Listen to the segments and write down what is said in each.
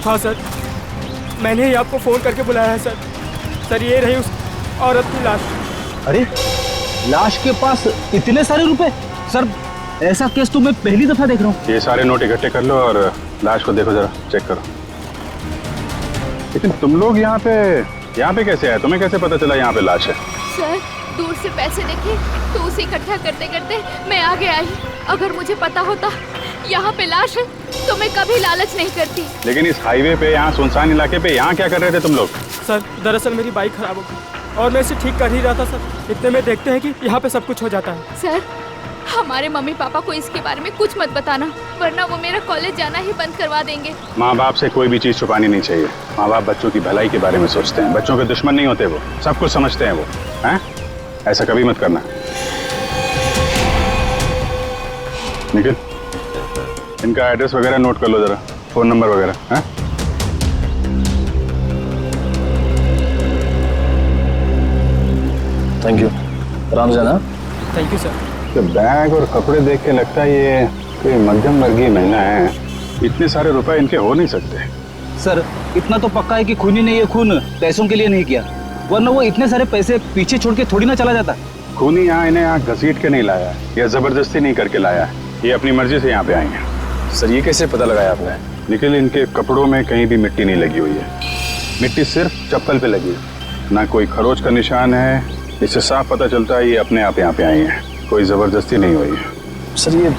हाँ सर, मैंने ही आपको फ़ोन करके बुलाया है सर। सर ये रही उस औरत की लाश। अरे लाश के पास इतने सारे रुपए? सर ऐसा केस तो मैं पहली दफा देख रहा हूँ। ये सारे नोट इकट्ठे कर लो और लाश को देखो, जरा चेक करो। लेकिन तुम लोग यहाँ पे कैसे आए? तुम्हें कैसे पता चला यहाँ पे लाश है? सर दूर से पैसे देखे तो उसे इकट्ठा करते करते मैं आगे आई। अगर मुझे पता होता यहाँ पे लाश है तो मैं कभी लालच नहीं करती। लेकिन इस हाईवे पे, यहाँ सुनसान इलाके पे, यहाँ क्या कर रहे थे तुम लोग? सर दरअसल मेरी बाइक खराब हो गई और मैं इसे ठीक कर ही रहा था सर। इतने में देखते हैं कि यहाँ पे सब कुछ हो जाता है। सर हमारे मम्मी पापा को इसके बारे में कुछ मत बताना, वरना वो मेरा कॉलेज जाना ही बंद करवा देंगे। माँ बाप से कोई भी चीज छुपानी नहीं चाहिए। माँ बाप बच्चों की भलाई के बारे में सोचते हैं, बच्चों के दुश्मन नहीं होते, वो सब कुछ समझते हैं वो। हैं? ऐसा कभी मत करना। निखिल, इनका एड्रेस वगैरह नोट कर लो जरा, फोन नंबर वगैरह। हैं? Thank you. आराम से ना। Thank you sir. तो बैग और कपड़े देख के लगता है ये कोई मध्यम वर्गीय महिला है। इतने सारे रुपए इनके हो नहीं सकते। सर इतना तो पक्का है कि खूनी ने ये खून पैसों के लिए नहीं किया, वरना वो इतने सारे पैसे पीछे छोड़ के थोड़ी ना चला जाता। खूनी यहाँ इन्हें यहाँ घसीट के नहीं लाया है या जबरदस्ती नहीं करके लाया है, ये अपनी मर्जी से यहाँ पे आए हैं। सर ये कैसे पता लगाया आपने? निखिल, इनके कपड़ों में कहीं भी मिट्टी नहीं लगी हुई है। मिट्टी सिर्फ चप्पल पे लगी है, ना कोई खरोच का निशान है। इससे साफ पता चलता है ये अपने आप यहाँ पे आए हैं, कोई जबरदस्ती नहीं हुई है। सर ये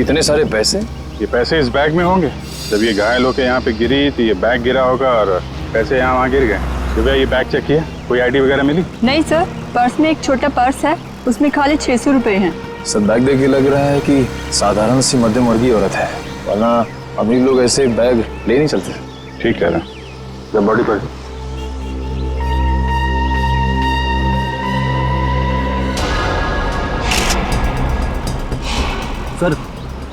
इतने सारे पैसे? ये पैसे इस बैग में होंगे। जब ये घायल होकर यहाँ पे गिरी तो ये बैग गिरा होगा और पैसे यहाँ वहाँ गिर गए। तो ये बैग चेक किया, कोई आईडी वगैरह मिली? नहीं सर, पर्स में एक छोटा पर्स है, उसमें खाली 600 रुपए हैं। सर बैग देख के लग रहा है कि साधारण सी मध्यम वर्गीय औरत है, वरना अमीर लोग ऐसे बैग ले नहीं चलते। ठीक कह रहा हूँ। जब बॉडी पर सर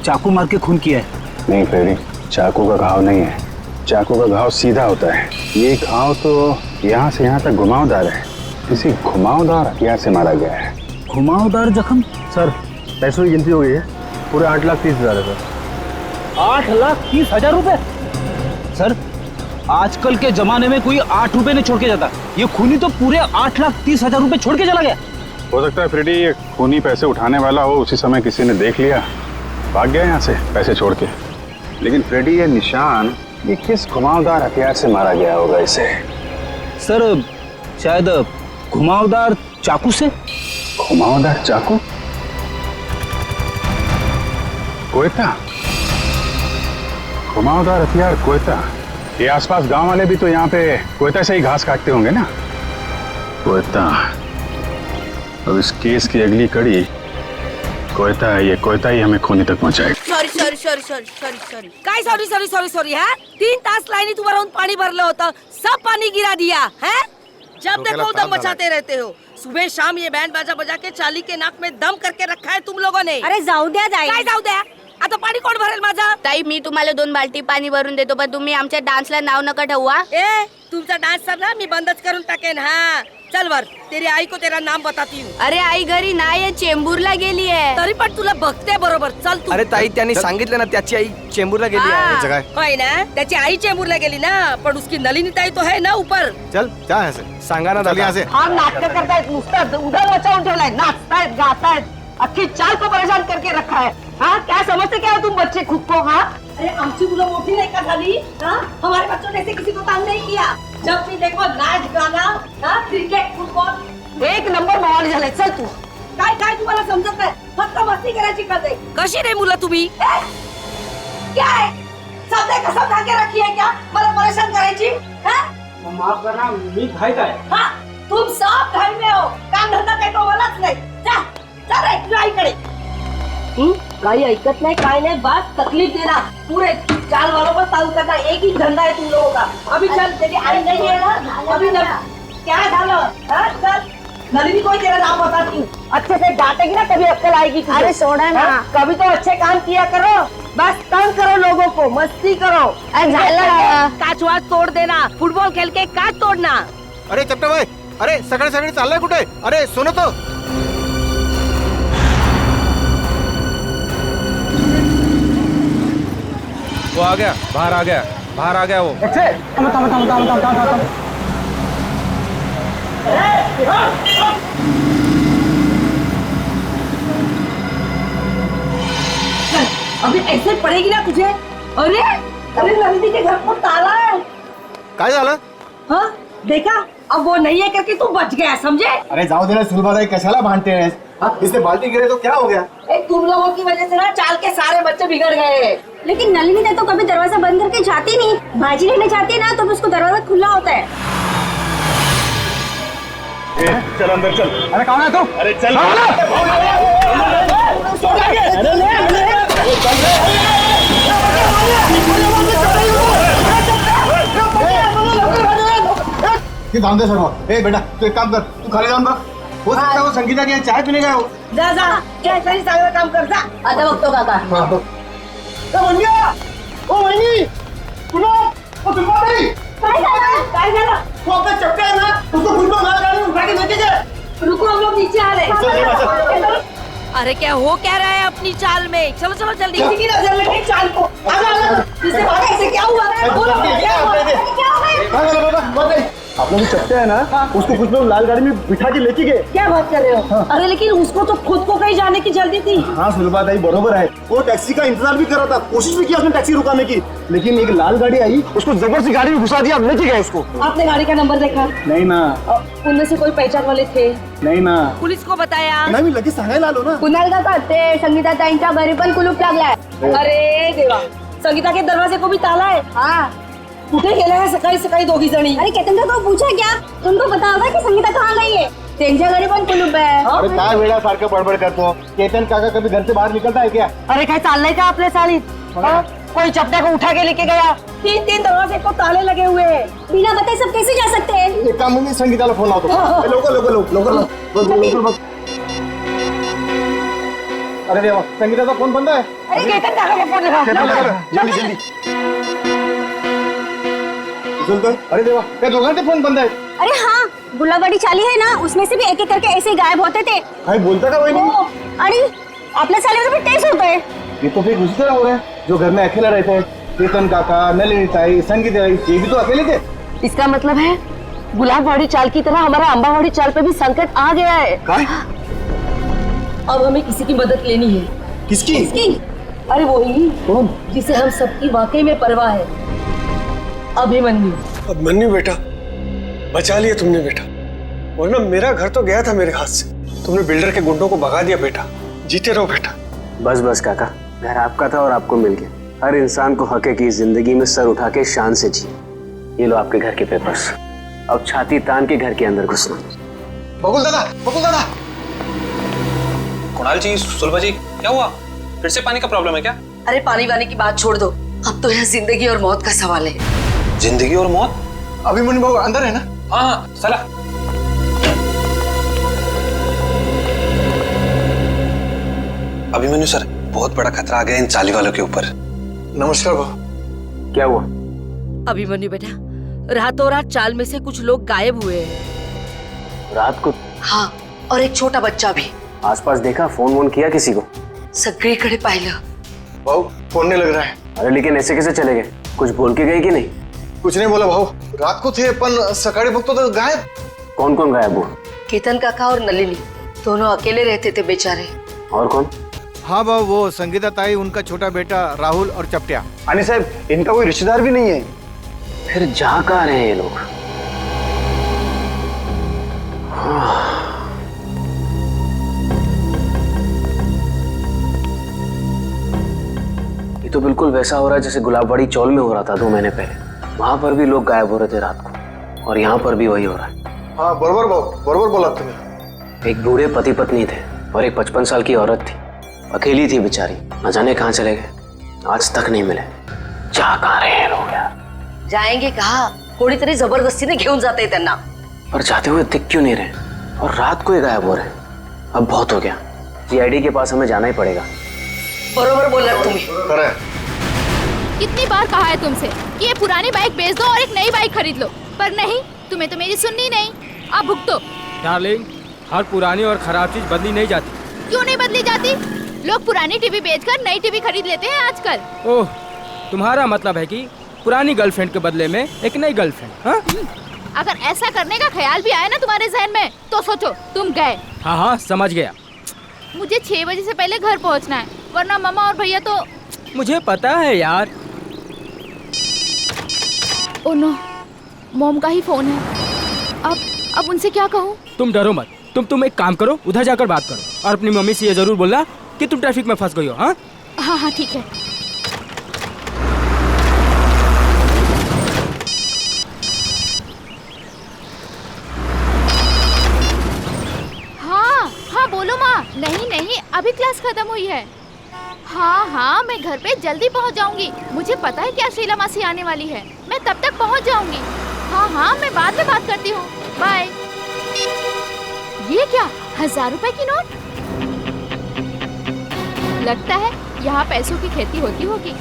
चाकू मार के खून किया है। नहीं फ्रेडी, चाकू का घाव नहीं है, चाकू का घाव सीधा होता है। ये घाव तो यहाँ से यहाँ तक घुमावदार है, किसी घुमावदार हथियार से मारा गया है। घुमावदार जख्म? सर पैसों की गिनती हो गई है, पूरे 8,30,000 है सर। 8,30,000 रुपए? सर आजकल के जमाने में कोई 8 रुपए नहीं छोड़ के जाता, ये खूनी तो पूरे 8,30,000 रुपए छोड़ के चला गया। हो सकता है फ्रेडी ये खूनी पैसे उठाने वाला हो, उसी समय किसी ने देख लिया, भाग गया यहाँ से पैसे छोड़ के। लेकिन फ्रेडी ये निशान, ये किस घुमावदार हथियार से मारा गया होगा इसे? सर शायद घुमावदार चाकू से। घुमावदार चाकू? कोयता? घुमावदार हथियार कोयता? ये आसपास गांव वाले भी तो यहाँ पे कोयता से ही घास काटते होंगे ना। कोयता। अब इस केस की अगली कड़ी कोयता है, ये कोयता ही हमें खूनी तक पहुंचाएगा। सॉरी काय सॉरी है? 3 तास लाईनीत उभं राहून पाणी भरलं होतं, सब पानी गिरा दिया है। जब देखो दम मचाते रहते हो, सुबह शाम ये बैंड बाजा बजा के चाली के नाक में दम करके रखा है तुम लोगों ने। अरे जाऊ द्या ताई. काय जाऊ द्या? आता पाणी कोण भरेल माझं? ताई मी तुम्हाला 2 बाल्टी पाणी भरून देतो, पण तुम्ही आमच्या डान्सला नाव नका ठेवा। ए तुमचा डान्स सर ना मी बंदच करून टाकेन। हाँ चल वर, तेरी आई को तेरा नाम बताती हूँ। अरे आई घरी नाही, चेंबूरला गेली आहे। तरी पण तुला बघते बरोबर, चल तू। अरे ताई त्यांनी सांगितलं ना त्याची आई चेंबूरला गेली आहे। काय होय ना, त्याची आई चेंबूरला गेली ना, पण उसकी नलिनी ताई तो है ना ऊपर। चल जा यहाँ से, सांगा ना दादा से। हाँ नाटक करतायत, नुसतं उधर मचावून ठेवलाय, नाचतायत गातायत, अख्खी चाल को परेशान करके रखा है। हाँ क्या समझते क्या हो तुम बच्चे खुद को? हाँ अरे आमची मुलं मोठी नाही का झाली? हाँ हमारे बच्चों ने ऐसे किसी को तंग नहीं किया। जब भी देखो नाच गाना, हाँ क्रिकेट फुटबॉल, एक नंबर माहोल झालाय। चल तू, काय काय तुम्हाला समजत नाही, फक्त मस्ती करायची कळते। कशी रे मुलं तुम्ही? क्या है सब देखा सब ढाके रखी है क्या? मला परेशान करायची? माफ करना, मी घाई काय? हाँ तुम सब घर में हो, काम धंदा काही तो मलाच नाही। जा जा रे तुझ्या आईकडे। काही ऐकत नाही, काय नाही, बस तकलीफ देना, पूरे चाल वालों पर ताऊ करना, एक ही धंधा है तुम लोगों का। अभी चल, तेरी आई नहीं है ना, अभी चल। क्या झालं? हाँ चल, नलिनी को तेरा नाम बताती हूँ, अच्छे से डांटेगी ना तभी अक्कल आएगी तुझे। अरे सोडा ना, कभी तो अच्छे काम किया करो, बस तंग करो लोगों को, मस्ती करो। काच वाच तोड़ देना, फुटबॉल खेल के काच तोड़ना। अरे चपटे भाई, अरे सगळे सगळे चाललंय कुठे? अरे सुनो तो। वो आ गया, बाहर आ गया। बाहर आ गया वो। अभी ऐसे पड़ेगी ना तुझे। अरे अरे नंदी के घर को ताला है। काय झालं? हाँ देखा, अब वो नहीं है करके तू बच गया, समझे? अरे जाओ दे ना सुलभाताई, कशाला भांडते हैं? इसने बाल्टी गिरे तो क्या हो गया? तुम लोगों की वजह से ना चाल के सारे बच्चे बिगड़ गए। लेकिन नलिनी ने तो कभी दरवाजा बंद करके जाती नहीं। भाजी रहने जाती है ना तो उसको दरवाजा खुला होता है। चल अंदर चल। अरे कौन है तू? अरे चल। बांधे सर। ए बेटा तू एक काम कर, तू खाली जाऊन बघ, हो सकता है वो संगीता के यहाँ चाय पीने गए हो। जा जा, क्या सही सारा काम कर जा। आता बघतो काका। हाँ बघ। ओ वहिनी, सुनो, ओ सुलभाताई, काय झालं? वो आपका चप्पे है ना, उसको फुल मार गाड़ी में उठा के लेके गए। रुको, हम लोग नीचे आ रहे। अरे क्या हो क्या रहा है अपनी चाल में? चलो चलो जल्दी। किसी की नजर लगी चाल को। आजा, इससे भागा, इससे क्या हुआ? बोलो, क्या हुआ? हाँ चलो बाबा, बताइए। आप लोग चप्पे है ना, उसको कुछ लोग लाल गाड़ी में बिठा के लेके गए। क्या बात कर रहे हो? अरे लेकिन उसको तो खुद को कहीं जाने की जल्दी थी। हाँ सुलभाताई बरोबर है, वो टैक्सी का इंतजार भी कर रहा था, कोशिश भी किया उसने टैक्सी रुकाने की, लेकिन एक लाल गाड़ी आई, उसको जबरदस्ती गाड़ी में घुसा दिया, लेके गए उसको। आपने गाड़ी का नंबर देखा? नहीं ना। उनमें से कोई पहचान वाले थे? नाही ना. पुलिस को बताया? नाही मी लगेच सांगायला आलो ना. कुणाल काका ते संगीता ताईंच्या घरी पण कुलूप लागलाय. अरे देवा, संगीता के दरवाजे को भी ताला है. हाँ कुठे गेल्या है सकाळी सकाळी दोघी जणी? अरे केतन काका को पूछा क्या? तुमको पता होगा कि संगीता कहाँ गई है? त्यांच्या घरी पण कुलूप है. अरे काय वेळा सारखं बडबड करतो. केतन काका कभी घर से बाहर निकलता है क्या? अरे काय चाललंय का आपल्या सालीत? कोई चपटा को उठा के लेके गया. तीन दरवाजे को ताले लगे हुए हैं. बिना बताए सब कैसे जा सकते हैं? एक काम मी संगीताला फोन लावतो. लवकर बघ. अरे देवा, संगीताचा फोन बंद आहे. अरे केतन काका को फोन लगा. जल्दी. सुनतोय? अरे देवा, त्या दोघांचे फोन बंद आहेत. अरे हाँ, गुलाबड़ी चाली है ना, उसमें से भी एक एक करके ऐसे ही गायब होते थे. काय बोलता का वहिनी? अरे आपल्या साले में भी तेज होता है. ये तो फिर उसी तरह हो रहा है जो घर में अकेला रहते हैं. केतन काका, नलिनी ताई, संगीता ताई, ये भी तो अकेले थे. इसका मतलब है गुलाबवाड़ी चाल की तरह हमारा अंबावाड़ी चाल पे भी संकट आ गया है. काय? अब हमें किसी की मदद लेनी है. किसकी? अरे वही कौन? जिसे हम सबकी वाकई में परवाह है. अभिमन्यु. अभिमन्यु बेटा, बचा लिया तुमने बेटा, वरना मेरा घर तो गया था मेरे हाथ से. तुमने बिल्डर के गुंडों को भगा दिया बेटा. जीते रहो बेटा. बस बस काका, घर आपका था और आपको मिल गया. हर इंसान को हक है कि इस जिंदगी में सर उठा के शान से जिए. ये लो आपके घर के पेपर्स. अब छाती तान के घर के अंदर घुसना. बकुल दादा. कुणाल जी, सुलभा जी, क्या हुआ? फिर से पानी का प्रॉब्लम है क्या? अरे पानी वानी की बात छोड़ दो, अब तो यहाँ जिंदगी और मौत का सवाल है. जिंदगी और मौत? अभिमन्यु बाबू अंदर है ना? हाँ, चला. अभिमन्यु सर, बहुत बड़ा खतरा आ गया इन चाली वालों के ऊपर. नमस्कार बाबू. क्या हुआ? अभिमन्यु बेटा, रातों रात चाल में से कुछ लोग गायब हुए हैं. रात को? हाँ, और एक छोटा बच्चा भी. आसपास देखा? फोन वोन किया किसी को? सगळीकडे पाहिलं. भाऊ फोन नहीं लग रहा है. अरे लेकिन ऐसे कैसे चले गए? कुछ बोल के गए कि नहीं? कुछ नहीं बोला भाऊ. रात को थे पण सकाळी बघतो तो गायब. कौन कौन गायब हुआ? केतन काका और नलिनी दोनों अकेले रहते थे बेचारे. और कौन? हाँ बाबू, वो संगीता ताई, उनका छोटा बेटा राहुल और चपटिया. आणि साहब, इनका कोई रिश्तेदार भी नहीं है. फिर जा कहाँ रहे हैं ये लोग? ये तो बिल्कुल वैसा हो रहा है जैसे गुलाबवाड़ी चौल में हो रहा था 2 महीने पहले. वहां पर भी लोग गायब हो रहे थे रात को, और यहाँ पर भी वही हो रहा है. हाँ बरोबर भाऊ, बरोबर बोला तुम्ही. एक बूढ़े पति पत्नी थे और एक 55 साल की औरत थी. अकेली थी बेचारी. न जाने कहाँ चले गए, आज तक नहीं मिले. जा कहाँ रहे हैं लोग यार? जाएंगे कहा? कोणीतरी जबरदस्तीने घेऊन जाते त्यांना. पर जाते हुए दिख क्यों नहीं रहे, और रात को ही गायब हो रहे हैं? अब बहुत हो गया. जीआईडी के पास हमें जाना ही पड़ेगा. बरोबर बोला तुम्ही. कितनी बार कहा है तुमसे कि ये पुरानी बाइक बेच दो और एक नई बाइक खरीद लो, पर नहीं, तुम्हें तो मेरी सुननी नहीं. आप भुगतो. डार्लिंग, हर पुरानी और खराब चीज बदली नहीं जाती. क्यों नहीं बदली जाती? लोग पुरानी टीवी बेचकर नई टीवी खरीद लेते हैं आजकल. ओह, तुम्हारा मतलब है कि पुरानी गर्लफ्रेंड के बदले में एक नई गर्लफ्रेंड। हाँ अगर ऐसा करने का ख्याल भी आया ना तुम्हारे जहन में तो सोचो तुम गए। हाँ हाँ समझ गया। मुझे 6 बजे से पहले घर पहुंचना है, वरना मामा और भैया तो। मुझे पता है यार। ओह नो, मॉम का ही फोन है। अब उनसे क्या कहूँ? तुम डरो मत, तुम एक काम करो, उधर जाकर बात करो और अपनी मम्मी से ये जरूर बोलना कि तुम ट्रैफिक में फंस गई हो। हाँ हाँ हाँ ठीक है। हाँ बोलो माँ। नहीं अभी क्लास खत्म हुई है। हाँ मैं घर पे जल्दी पहुँच जाऊंगी। मुझे पता है क्या शीला मासी आने वाली है, मैं तब तक पहुँच जाऊंगी। हाँ मैं बाद में बात करती हूँ, बाय। ये क्या 1000 रुपए की नोट? लगता है यहाँ पैसों की खेती होती होगी।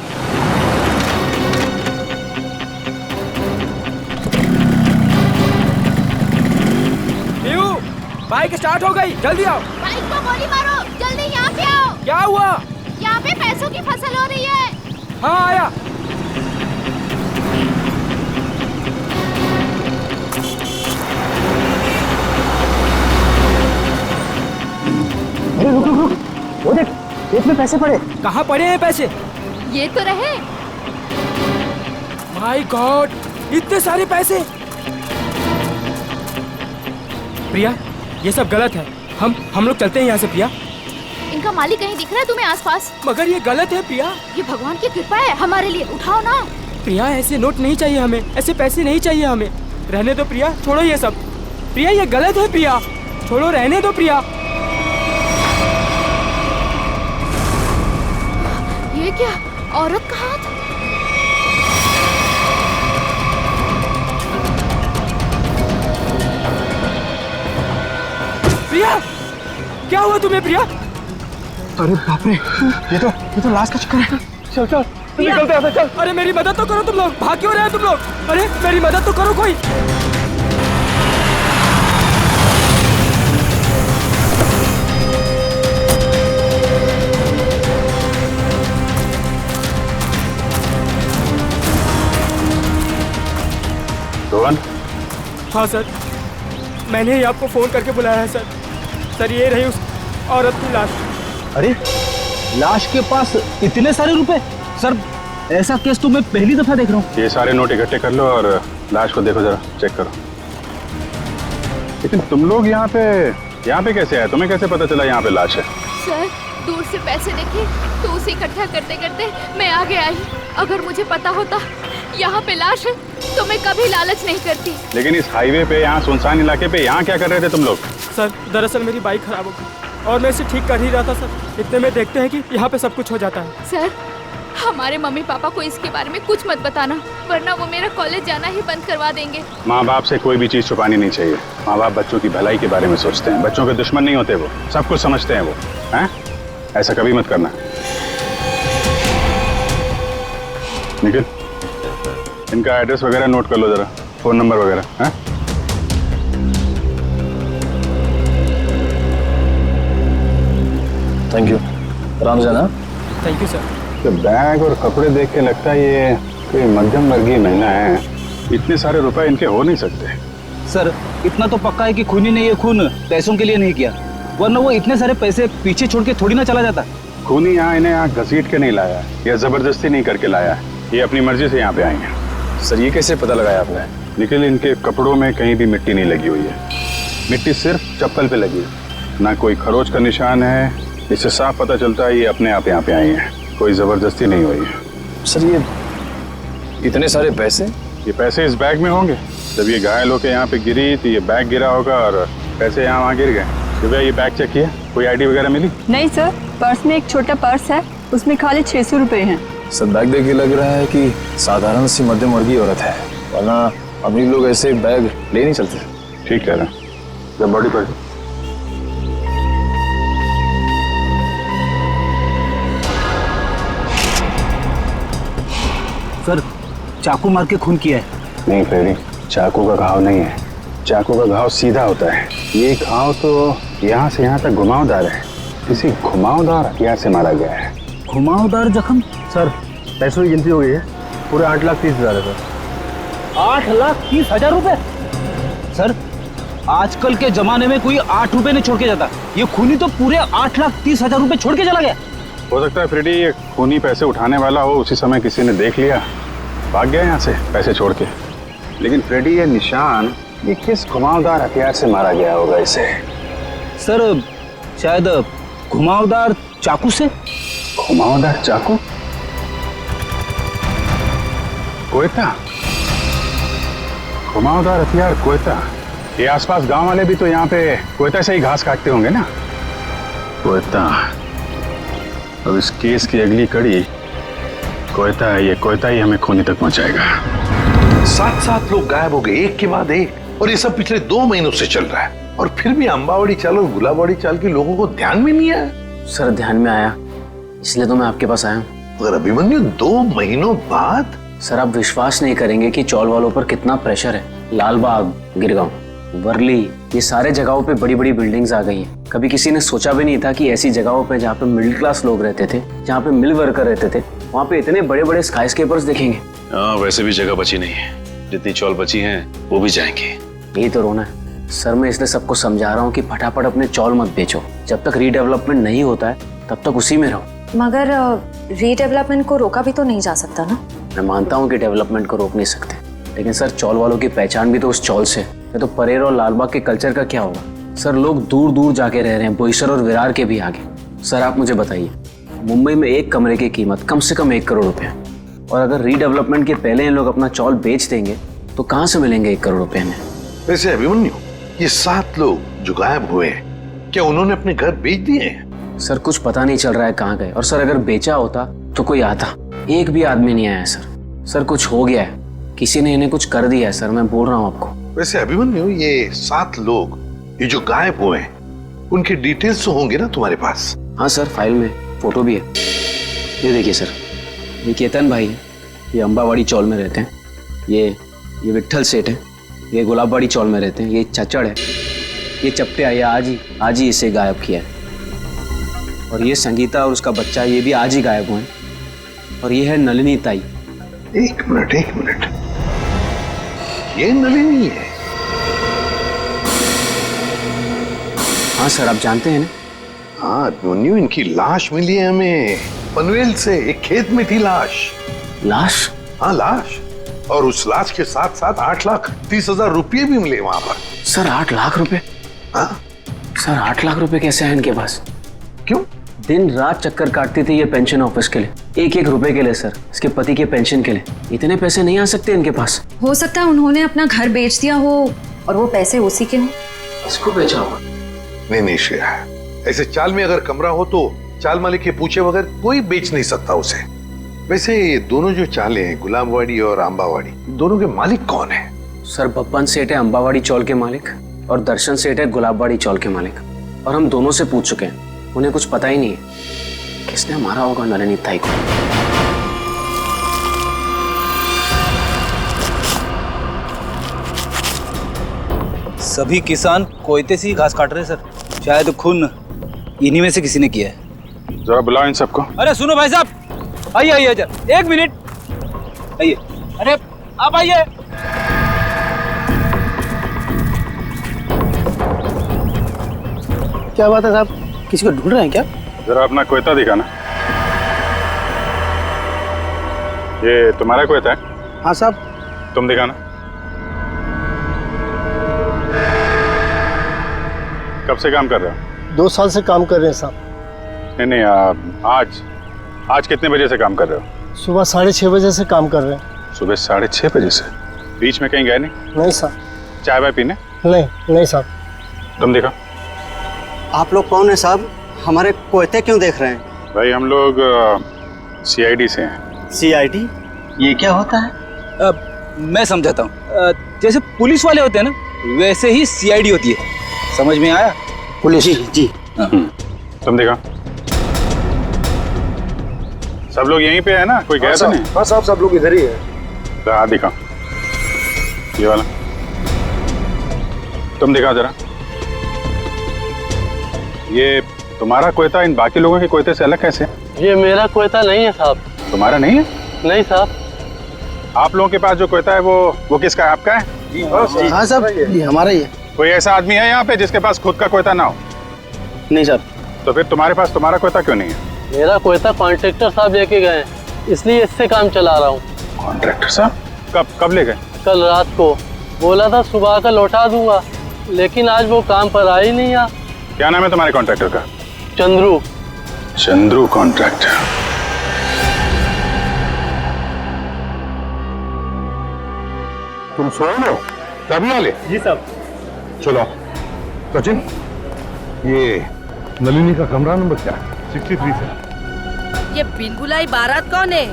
बाइक स्टार्ट हो गई, जल्दी आओ। बाइक को गोली मारो, जल्दी यहाँ पे आओ। क्या हुआ? यहाँ पे पैसों की फसल हो रही है। हाँ आया। अरे रुक, वो देख, खेत में पैसे पड़े। कहाँ पड़े हैं पैसे? ये तो रहे। माय गॉड, इतने सारे पैसे। प्रिया ये सब गलत है, हम लोग चलते हैं यहाँ से। प्रिया इनका मालिक कहीं दिख रहा है तुम्हें आसपास? मगर ये गलत है प्रिया। ये भगवान की कृपा है हमारे लिए, उठाओ ना। प्रिया ऐसे नोट नहीं चाहिए हमें, ऐसे पैसे नहीं चाहिए हमें। रहने दो प्रिया, छोड़ो ये सब। प्रिया ये गलत है प्रिया, छोड़ो, रहने दो प्रिया। ये क्या, औरत का हाथ? प्रिया क्या हुआ तुम्हें प्रिया? अरे बाप रे, ये तो लाश का चक्कर है। चल निकलते हैं, चल। अरे मेरी मदद तो करो तुम लोग, भाग क्यों रहे हो तुम लोग? अरे मेरी मदद तो करो कोई। रोहन? हाँ सर, मैंने ही आपको फोन करके बुलाया है सर। सर ये रही उस औरत की लाश। अरे लाश के पास इतने सारे रुपए? सर ऐसा केस तो मैं पहली दफा देख रहा हूँ। ये सारे नोट इकट्ठे कर लो और लाश को देखो, जरा चेक करो। लेकिन तुम लोग यहाँ पे कैसे आए? तुम्हें कैसे पता चला यहाँ पे लाश है? सर दूर से पैसे देखे तो उसे इकट्ठा करते करते मैं आगे आई। अगर मुझे पता होता यहाँ पे लाश है तो मैं कभी लालच नहीं करती। लेकिन इस हाईवे पे, यहाँ सुनसान इलाके पे, यहाँ क्या कर रहे थे तुम लोग? सर दरअसल मेरी बाइक खराब हो गई और मैं इसे ठीक कर ही रहा था सर। इतने में देखते हैं कि यहाँ पे सब कुछ हो जाता है। सर हमारे मम्मी पापा को इसके बारे में कुछ मत बताना, वरना वो मेरा कॉलेज जाना ही बंद करवा देंगे। माँ बाप से कोई भी चीज छुपानी नहीं चाहिए। माँ बाप बच्चों की भलाई के बारे में सोचते हैं, बच्चों के दुश्मन नहीं होते, वो सब कुछ समझते हैं वो। हैं? ऐसा कभी मत करना। निखिल इनका एड्रेस वगैरह नोट कर लो जरा, फोन नंबर वगैरह। हैं? थैंक यू, आराम से ना। Thank you sir. तो बैग और कपड़े देख के लगता है ये कोई मध्यम वर्गीय महिला है। इतने सारे रुपए इनके हो नहीं सकते। सर इतना तो पक्का है कि खूनी ने ये खून पैसों के लिए नहीं किया, वरना वो इतने सारे पैसे पीछे छोड़ के थोड़ी ना चला जाता। खूनी यहाँ इन्हें यहाँ घसीट के नहीं लाया या जबरदस्ती नहीं करके लाया, ये अपनी मर्जी से यहाँ पे आए हैं। सर ये कैसे पता लगाया आपने? निखिल इनके कपड़ों में कहीं भी मिट्टी नहीं लगी हुई है, मिट्टी सिर्फ चप्पल पे लगी है, ना कोई खरोच का निशान है। इससे साफ पता चलता है ये अपने आप यहाँ पे आए हैं, कोई जबरदस्ती नहीं हुई है। सर ये इतने सारे पैसे? ये पैसे इस बैग में होंगे। जब ये घायल होकर यहाँ पे गिरी तो ये बैग गिरा होगा और पैसे यहाँ वहाँ गिर गए। तो ये बैग चेक किया, कोई आईडी वगैरह मिली? नहीं सर, पर्स में एक छोटा पर्स है, उसमें खाली 600 रुपए हैं। सर बैग देख के लग रहा है कि साधारण सी मध्यम वर्गीय औरत है, वरना अमीर लोग ऐसे बैग ले नहीं चलते। ठीक कह रहे हैं। जब बॉडी पर सर चाकू मार के खून किया है। नहीं फ्रेडी, चाकू का घाव नहीं है, चाकू का घाव सीधा होता है। ये घाव तो यहाँ से यहाँ तक घुमावदार है, किसी घुमावदार हथियार से मारा गया है। घुमावदार जख्म? सर पैसों की गिनती हो गई है, पूरे 8,30,000 है सर। 8,30,000 रुपए? सर आजकल के जमाने में कोई 8 रुपए नहीं छोड़ के जाता, ये खूनी तो पूरे 8,30,000 रुपए छोड़ के चला गया। हो सकता है फ्रेडी ये खूनी पैसे उठाने वाला हो, उसी समय किसी ने देख लिया, भाग गया यहाँ से पैसे छोड़ के। लेकिन फ्रेडी ये निशान ये किस घुमावदार हथियार से मारा गया होगा इसे? सर शायद घुमावदार चाकू से। घुमावदार चाकू? कोयता? घुमावदार हथियार कोयता? ये आसपास गांव वाले भी तो यहाँ पे कोयता से ही घास काटते होंगे ना? कोयता। अब इस केस की अगली कड़ी कोयता है, ये कोयता ही हमें खूनी तक पहुंचाएगा। 7 लोग गायब हो गए एक के बाद एक, और ये सब पिछले 2 महीनों से चल रहा है, और फिर भी अंबावाड़ी चाल और गुलाबवाड़ी चाल के लोगों को ध्यान में नहीं आया। सर ध्यान में आया, इसलिए तो मैं आपके पास आया हूँ। मगर अभिमन्यु 2 महीनों बाद? सर आप विश्वास नहीं करेंगे कि चौल वालों पर कितना प्रेशर है। लालबाग, गिरगांव, वर्ली, ये सारे जगहों पे बड़ी बड़ी बिल्डिंग्स आ गई हैं। कभी किसी ने सोचा भी नहीं था कि ऐसी जगहों पे जहाँ पे मिडिल क्लास लोग रहते थे, जहाँ पे मिल वर्कर रहते थे, वहाँ पे इतने बड़े बड़े स्काई स्केपर्स देखेंगे। वैसे भी जगह बची नहीं है, जितनी चौल बची हैं वो भी जाएंगे। यही तो रोना है सर। मैं इसलिए सबको समझा रहा हूँ कि फटाफट अपने चौल मत बेचो, जब तक रीडेवलपमेंट नहीं होता है तब तक उसी में रहो। मगर रीडेवलपमेंट को रोका भी तो नहीं जा सकता ना? मैं मानता हूँ कि डेवलपमेंट को रोक नहीं सकते, लेकिन सर चौल वालों की पहचान भी तो उस चौल से। तो परेर और लालबाग के कल्चर का क्या होगा? सर लोग दूर दूर जाके रह रहे हैं, बोईसर और विरार के भी आगे। सर आप मुझे बताइए, मुंबई में एक कमरे की कीमत कम से कम 1 करोड़ रुपए है, और अगर रीडेवलपमेंट के पहले इन लोग अपना चौल बेच देंगे तो कहाँ से मिलेंगे 1 करोड़ रुपए में? वैसे अभिमन्यु, ये 7 लोग जो गायब हुए हैं, क्या उन्होंने अपने घर बेच दिए हैं? सर कुछ पता नहीं चल रहा है कहाँ गए, और सर अगर बेचा होता तो कोई आता। एक भी आदमी नहीं आया सर। सर कुछ हो गया है, किसी ने इन्हें कुछ कर दिया है सर, मैं बोल रहा हूँ आपको। वैसे अभिमन्यु, ये 7 लोग ये जो गायब हुए हैं, उनके डिटेल्स तो होंगे ना तुम्हारे पास? हाँ सर, फाइल में फोटो भी है। ये देखिए सर, ये केतन भाई है, ये अंबावाड़ी चौल में रहते हैं। ये विट्ठल सेठ है, ये गुलाबवाड़ी चौल में रहते हैं। ये चचड़ है, ये चपटे आया आज ही इसे गायब किया है। और ये संगीता और उसका बच्चा, ये भी आज ही गायब हुए हैं। और ये है नलिनी ताई। एक मिनट, ये नलिनी है? हाँ सर, आप जानते हैं ना? हाँ अभिमन्यु, इनकी लाश मिली है हमें पनवेल से। एक खेत में थी लाश। लाश? हाँ लाश, और उस लाश के साथ साथ 8,30,000 रुपये भी मिले वहां पर। सर 8 लाख रुपए? हाँ सर 8 लाख रुपए कैसे हैं इनके पास? क्यों? दिन रात चक्कर काटती थी ये पेंशन ऑफिस के लिए, 1-1 रुपए के लिए सर, इसके पति के पेंशन के लिए। इतने पैसे नहीं आ सकते इनके पास। हो सकता है उन्होंने अपना घर बेच दिया हो और वो पैसे उसी के हों। इसको बेचा होगा? नहीं श्रेया, ऐसे चाल में अगर कमरा हो तो चाल मालिक के पूछे बगैर कोई बेच नहीं सकता उसे। वैसे ये दोनों जो चालें हैं, गुलाबवाड़ी और अंबावाड़ी, दोनों के मालिक कौन है? सर बब्बन सेठ है अंबावाड़ी चौल के मालिक, और दर्शन सेठ है गुलाबवाड़ी चौल के मालिक। और हम दोनों से पूछ चुके हैं, उन्हें कुछ पता ही नहीं है किसने मारा होगा नलिनी ताई को। सभी किसान कोयते से ही घास काट रहे हैं सर। शायद खून इन्हीं में से किसी ने किया है। जरा बुलाओ इन सबको। अरे सुनो भाई साहब, आइए जरा 1 मिनट आइए। अरे आप आइए। क्या बात है साहब, किसी को ढूंढ रहे हैं क्या? जरा अपना कोयता दिखाना। ये तुम्हारा कोयता है? हाँ साहब। तुम दिखाना। कब से काम कर रहे हो? 2 साल से काम कर रहे हैं साहब। नहीं, आज कितने बजे से काम कर रहे हो? सुबह 6:30 बजे से काम कर रहे हैं। सुबह 6:30 बजे से? बीच में कहीं गए नहीं? नहीं साहब। चाय वाय पीने? नहीं साहब। तुम देखा। आप लोग कौन है साहब? हमारे कोयते क्यों देख रहे हैं? भाई हम लोग CID से हैं। CID? ये क्या होता है? मैं समझाता हूँ। जैसे पुलिस वाले होते हैं ना, वैसे ही CID होती है। समझ में आया? पुलिस? जी। तुम देखा। सब लोग यहीं पे है ना? कोई गया तो नहीं? हाँ साहब, सब लोग इधर ही है। हाँ दिखा, ये वाला तुम दिखा जरा। ये तुम्हारा कोयता इन बाकी लोगों के कोयते से अलग कैसे? ये मेरा कोयता नहीं है साहब। तुम्हारा नहीं है? नहीं साहब। आप लोगों के पास जो कोयता है वो किसका है? आपका है? हाँ साहब, ये हमारा ही है। कोई ऐसा आदमी है यहाँ पे जिसके पास खुद का कोयता ना हो? नहीं सर। तो फिर तुम्हारे पास तुम्हारा कोयता क्यों नहीं है? मेरा कोयता कॉन्ट्रैक्टर साहब लेके गए, इसलिए इससे काम चला रहा हूँ। कॉन्ट्रैक्टर साहब कब ले गए? कल रात को बोला था सुबह का लौटा दूंगा, लेकिन आज वो काम पर आ ही नहीं। क्या नाम है तुम्हारे कॉन्ट्रैक्टर का? चंद्रू। चंद्रू कॉन्ट्रैक्टर। तुम सोए हो? चाबी वाले? जी साहब। चलो सचिन, ये नलिनी का कमरा नंबर क्या है? 63 सर। ये बिन बुलाई बारात कौन है?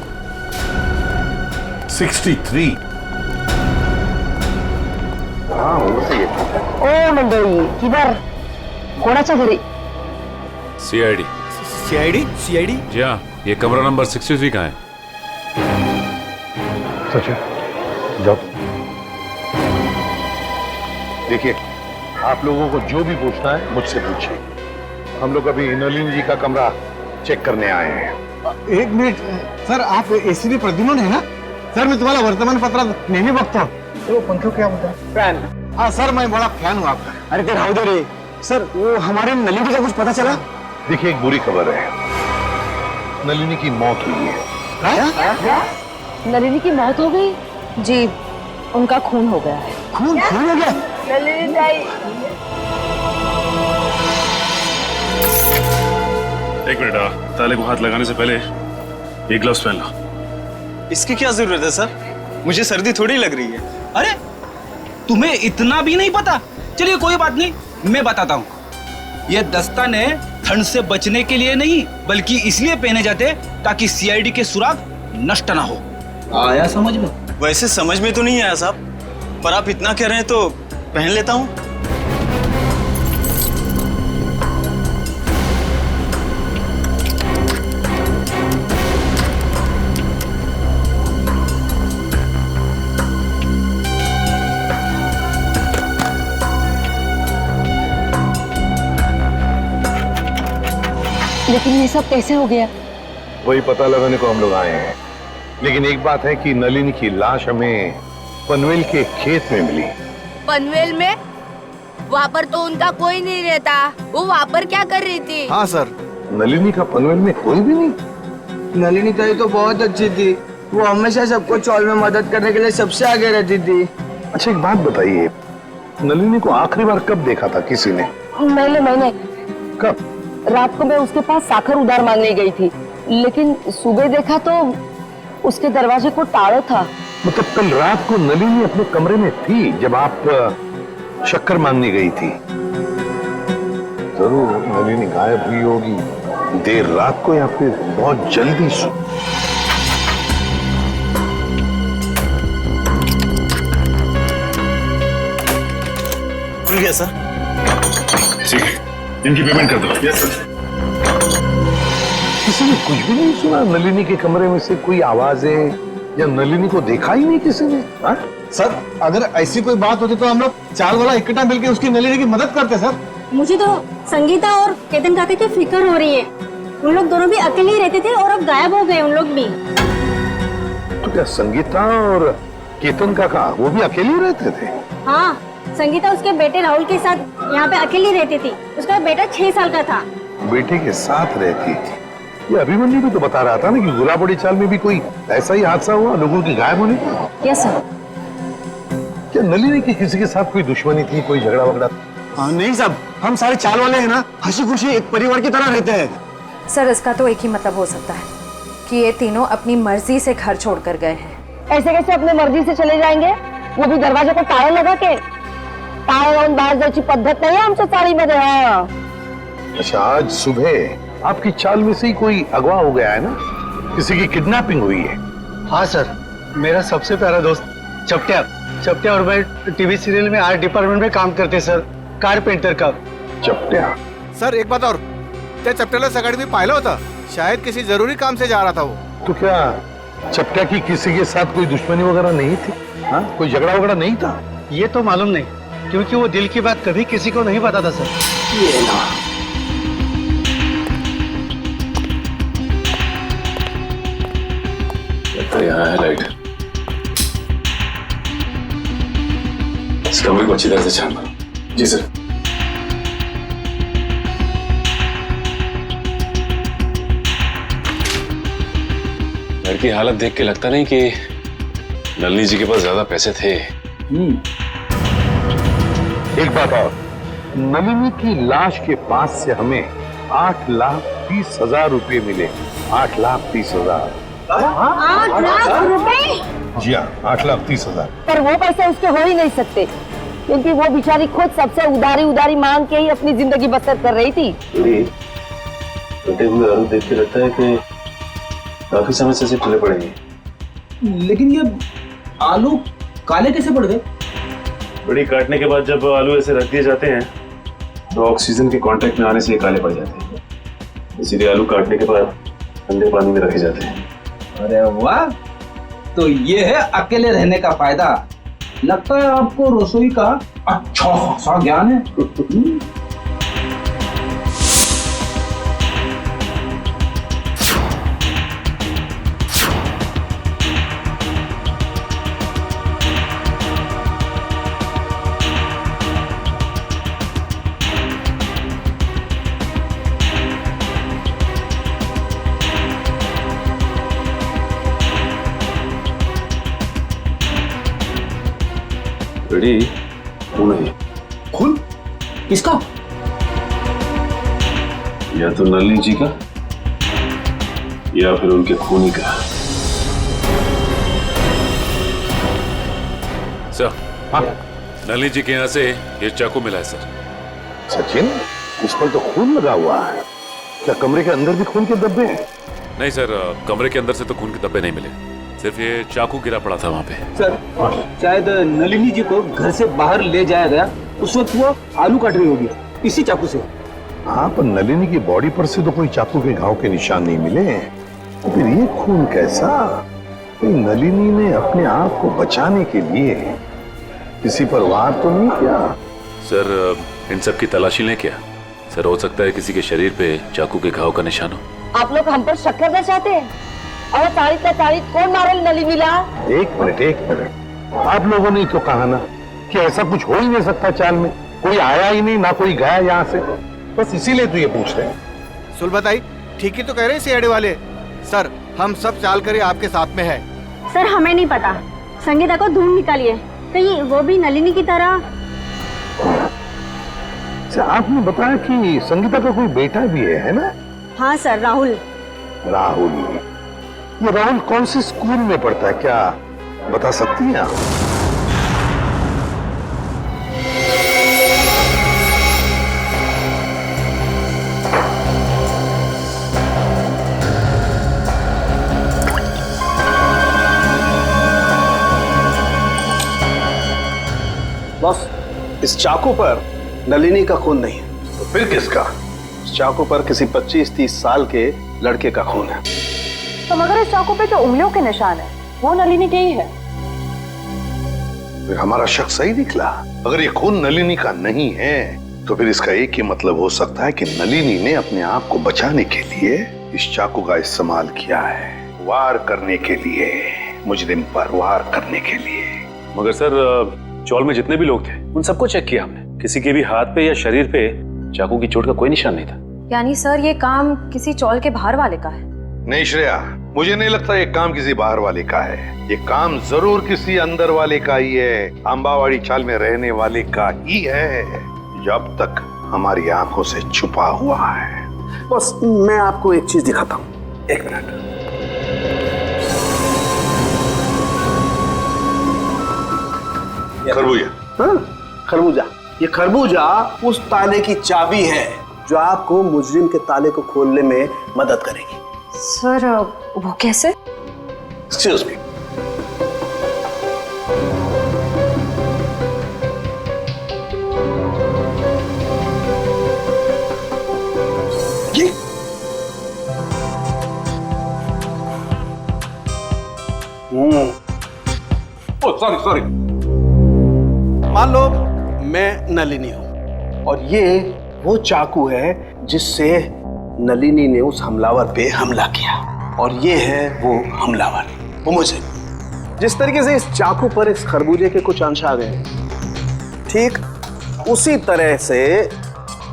63। हाँ वो सही है। ओ मंडळी, किधर कोणाच्या घरी? सीआईडी। सीआईडी? सीआईडी? जी हाँ, ये कमरा नंबर 63 का है। सचिन जाओ। देखिए, आप लोगों को जो भी पूछना है मुझसे पूछिए। हम लोग अभी नलिनी जी का कमरा चेक करने आए हैं। एक मिनिट सर, आप एसीपी प्रद्युम्न है ना? सर मैं तुम्हारा वर्तमानपत्रात नेहमी बघतो। तो पंखो क्या होता है? फैन। हाँ सर, मैं बड़ा फैन हूँ आपका। अरे ते राहू दे रे सर, वो हमारे नलिनी का कुछ पता चला? देखिए, एक बुरी खबर है, नलिनी की मौत हुई है। नलिनी की मौत हो गई? जी, उनका खून हो गया है। खून हो गया? नलिनी ताई। एक मिनट, ताले को हाथ लगाने से पहले ये ग्लव्स पहन लो। इसकी क्या जरूरत है सर? मुझे सर्दी थोड़ी लग रही है। अरे तुम्हें इतना भी नहीं पता? चलिए कोई बात नहीं, मैं बताता हूँ। ये दस्ताने ठंड से बचने के लिए नहीं, बल्कि इसलिए पहने जाते ताकि सीआईडी के सुराग नष्ट ना हो। आया समझ में? वैसे समझ में तो नहीं आया साहब, पर आप इतना कह रहे हैं तो पहन लेता हूँ। लेकिन ये सब कैसे हो गया? वही पता लगाने को हम लोग आए हैं। लेकिन एक बात है कि नलिनी की लाश हमें पनवेल के खेत में मिली। पनवेल में? वहाँ पर तो उनका कोई नहीं रहता। वो वहाँ पर क्या कर रही थी? हाँ सर, नलिनी का पनवेल में कोई भी नहीं। नलिनी ताई तो बहुत अच्छी थी, वो हमेशा सबको चौल में मदद करने के लिए सबसे आगे रहती थी। अच्छा एक बात बताइए, नलिनी को आखिरी बार कब देखा था किसी ने? मैंने कब? रात को मैं उसके पास साखर उधार मांगने गई थी, लेकिन सुबह देखा तो उसके दरवाजे को ताला था। मतलब कल रात को नलिनी अपने कमरे में थी जब आप शक्कर मांगने गई थी? जरूर नलिनी गायब हुई होगी देर रात को या फिर बहुत जल्दी। खुल गया सर। ठीक है, इनकी पेमेंट कर दो। Yes sir. किसी ने कुछ भी नहीं सुना? नलिनी के कमरे में से कोई आवाजें या नलिनी को देखा ही नहीं किसी ने? हा? सर अगर ऐसी कोई बात होती तो हम लोग चाल वाला इकट्ठा मिलकर उसकी नलिनी की मदद करते सर। मुझे तो संगीता और केतन काका की फिक्र हो रही है। उन लोग दोनों भी अकेले ही रहते थे और अब गायब हो गए उन लोग भी। तो क्या संगीता और केतन काका वो भी अकेले ही रहते थे? हाँ, संगीता उसके बेटे राहुल के साथ यहाँ पे अकेली रहती थी। उसका बेटा 6 साल का था। बेटे के साथ रहती थी? ये अभिमन्यु भी तो बता रहा था ना कि गुलाबड़ी चाल में भी कोई ऐसा ही हादसा हुआ लोगों के गायब होने का। Yes sir. क्या नलिनी की किसी के साथ कोई दुश्मनी थी, कोई झगड़ा वगड़ा? हाँ नहीं साहब, हम सारे चाल वाले हैं ना, हंसी खुशी एक परिवार की तरह रहते हैं। सर इसका तो एक ही मतलब हो सकता है कि ये तीनों अपनी मर्जी से घर छोड़कर गए हैं। ऐसे कैसे अपने मर्जी से चले जाएंगे? वो भी दरवाजे को ताला लगा के। ताला लावून बाहेर जायची पद्धत नाही आमच्या चाळीमध्ये। हाँ। अच्छा, आज सुबह आपकी चाल में से ही कोई अगवा हो गया है ना? किसी की किडनैपिंग हुई है? हाँ सर, मेरा सबसे प्यारा दोस्त चपटिया और मैं टीवी सीरियल में आर्ट डिपार्टमेंट में काम करते सर, कारपेंटर का। चपटिया? सर एक बात और, त्या चपट्याला सकाळी मी पाहिलं होतं, शायद किसी जरूरी काम से जा रहा था वो। तो क्या चपटिया की किसी के साथ कोई दुश्मनी वगैरह नहीं थी? हाँ, कोई झगड़ा वगैरह नहीं था? ये तो मालूम नहीं, क्योंकि वो दिल की बात कभी किसी को नहीं बताता सर। ये ना। तो यहाँ है लाइट। इस कमरे को अच्छी तरह से छान मारो। जी सर। घर की हालत देख के लगता नहीं कि नलिनी जी के पास ज्यादा पैसे थे। एक बात और, नलिनी की लाश के पास से हमें 8,30,000 रुपए मिले। 8,30,000। 8 लाख रुपए? जी हाँ, 8,30,000। पर वो पैसे उसके हो ही नहीं सकते, क्योंकि वो बेचारी खुद सबसे उधारी मांग के ही अपनी जिंदगी बसर कर रही थी। कटे हुए आलू देख के लगता है कि काफी समय से टूटे पड़ेंगे। लेकिन ये आलू काले कैसे पड़ गए? बड़ी काटने के बाद जब आलू ऐसे रख दिए जाते हैं तो ऑक्सीजन के कांटेक्ट में आने से ये काले पड़ जाते हैं, इसीलिए आलू काटने के बाद ठंडे पानी में रखे जाते हैं। अरे वाह, तो ये है अकेले रहने का फायदा। लगता है आपको रसोई का अच्छा खासा ज्ञान है। रेडी? खून है। खून? किसका? या तो नलिनी जी का या फिर उनके खूनी का। सर, हाँ, नलिनी जी के यहाँ से ये चाकू मिला है सर। सचिन, इस पर तो खून लगा हुआ है। क्या कमरे के अंदर भी खून के धब्बे हैं? नहीं सर, कमरे के अंदर से तो खून के धब्बे नहीं मिले, सिर्फ ये चाकू गिरा पड़ा था वहाँ पे। सर, शायद नलिनी जी को घर से बाहर ले जाया गया, उस वक्त वो आलू काट रही होगी इसी चाकू से। हाँ, पर नलिनी की बॉडी पर से तो कोई चाकू के घाव के निशान नहीं मिले, तो फिर ये खून कैसा? नलिनी ने अपने आप को बचाने के लिए किसी पर वार तो नहीं किया? सर, इन सब की तलाशी लें क्या? सर, हो सकता है किसी के शरीर पे चाकू के घाव का निशान हो। आप लोग हम पर शक करना चाहते हैं? और तारीख कौन मारे नलिनी ला? एक मिनट, आप लोगों ने तो कहा ना कि ऐसा कुछ हो ही नहीं सकता चाल में। कोई आया ही नहीं, ना कोई गया यहाँ से, बस इसीलिए तो ये पूछ रहे हैं। सुलभाताई ठीक ही तो कह रहे हैं सीआईडी वाले। सर, हम सब चाल कर आपके साथ में है। सर, हमें नहीं पता, संगीता को ढूंढ निकालिए, कहीं वो भी नलिनी की तरह। आपने बताया कि संगीता का कोई बेटा भी है ना? हाँ सर, राहुल। ये राहुल कौन से स्कूल में पढ़ता है, क्या बता सकती हैं आप? बॉस, इस चाकू पर नलिनी का खून नहीं है। तो फिर किसका? इस चाकू पर किसी 25-30 साल के लड़के का खून है। तो मगर इस चाकू पे जो उंगलियों के निशान है वो नलिनी के ही है। फिर हमारा शक सही निकला। अगर ये खून नलिनी का नहीं है तो फिर इसका एक ही मतलब हो सकता है कि नलिनी ने अपने आप को बचाने के लिए इस चाकू का इस्तेमाल किया है, वार करने के लिए, मुजरिम पर वार करने के लिए। मगर सर, चौल में जितने भी लोग थे उन सबको चेक किया हमने, किसी के भी हाथ पे या शरीर पे चाकू की चोट का कोई निशान नहीं था। यानी सर ये काम किसी चौल के बाहर वाले का है? नहीं श्रेया, मुझे नहीं लगता ये काम किसी बाहर वाले का है। ये काम जरूर किसी अंदर वाले का ही है, अंबावाड़ी चाल में रहने वाले का ही है, जो अब तक हमारी आंखों से छुपा हुआ है। बस मैं आपको एक चीज दिखाता हूँ, एक मिनट। खरबूजा? हाँ, खरबूजा। ये खरबूजा उस ताले की चाबी है जो आपको मुजरिम के ताले को खोलने में मदद करेगी। सर, वो कैसे? Excuse me. सॉरी। मान लो मैं नलिनी हूं और ये वो चाकू है जिससे नलिनी ने उस हमलावर पे हमला किया, और ये है वो हमलावर, वो मुझे। जिस तरीके से इस चाकू पर इस खरबूजे के कुछ अंश आ गए, ठीक उसी तरह से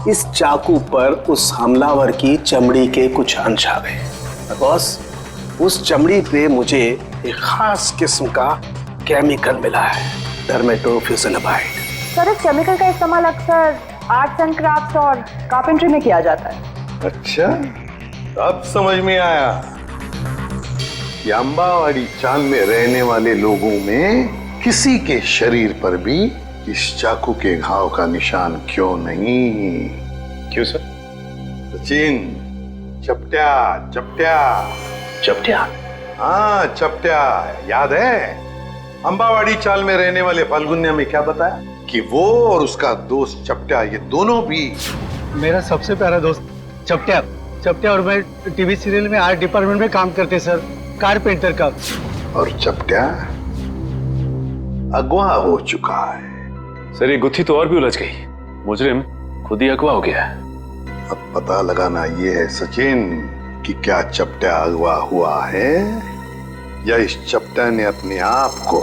इस चाकू पर उस हमलावर की चमड़ी के कुछ अंश आ गए। बॉस, उस चमड़ी पे मुझे एक खास किस्म का केमिकल मिला है, डर्मेटोफ्यूजिनामाइड। सर, इस केमिकल का इस्तेमाल अक्सर आर्ट्स एंड क्राफ्ट्स और कारपेंट्री में किया जाता है। अच्छा, अब समझ में आया कि अंबावाड़ी चाल में रहने वाले लोगों में किसी के शरीर पर भी इस चाकू के घाव का निशान क्यों नहीं। क्यों सर? सचिन, चपटिया चपटिया चपटिया, हाँ चपटिया, याद है? अंबावाड़ी चाल में रहने वाले फाल्गुन्या में क्या बताया कि वो और उसका दोस्त चपटिया, ये दोनों भी मेरा सबसे प्यारा दोस्त चपटिया। चपटिया और मैं टीवी सीरियल में आर्ट डिपार्टमेंट में काम करते सर, कारपेंटर का। और चपटिया अगवा हो चुका है। सर, ये गुत्थी तो और भी उलझ गई। मुजरिम खुद ही अगवा हो गया है। अब पता लगाना ये है सचिन कि क्या चपटिया अगवा हुआ है या इस चपटिया ने अपने आप को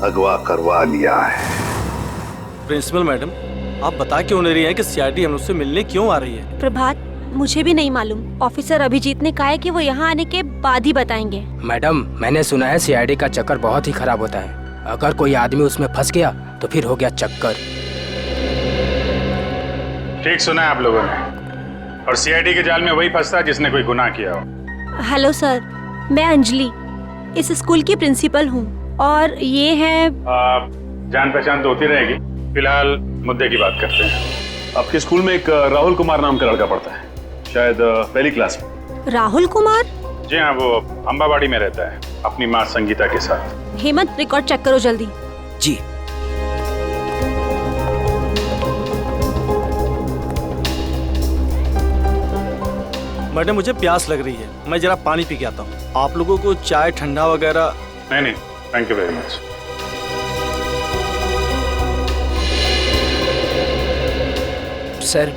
अगवा करवा लिया है। प्रिंसिपल मैडम, आप बता क्यों नहीं रही हैं कि सीआईडी हम उससे मिलने क्यों आ रही है? प्रभात, मुझे भी नहीं मालूम। ऑफिसर अभिजीत ने कहा है कि वो यहाँ आने के बाद ही बताएंगे। मैडम, मैंने सुना है सीआईडी का चक्कर बहुत ही खराब होता है। अगर कोई आदमी उसमें फंस गया तो फिर हो गया चक्कर। ठीक सुना है आप लोगों ने। और सीआईडी के जाल में वही फंसता है जिसने कोई गुनाह किया हो। हेलो सर, मैं अंजलि इस स्कूल की प्रिंसिपल हूँ और ये है। जान पहचान तो होती रहेगी, फिलहाल मुद्दे की बात करते हैं। आपके स्कूल में एक राहुल कुमार नाम का लड़का पढ़ता है, शायद पहली क्लास में। राहुल कुमार? जी हाँ, वो अंबावाड़ी में रहता है अपनी माँ संगीता के साथ। हेमंत, रिकॉर्ड चेक करो जल्दी। जी। मैडम, मुझे प्यास लग रही है, मैं जरा पानी पी के आता हूँ। आप लोगों को चाय ठंडा वगैरह? नहीं, thank you very much. Sir,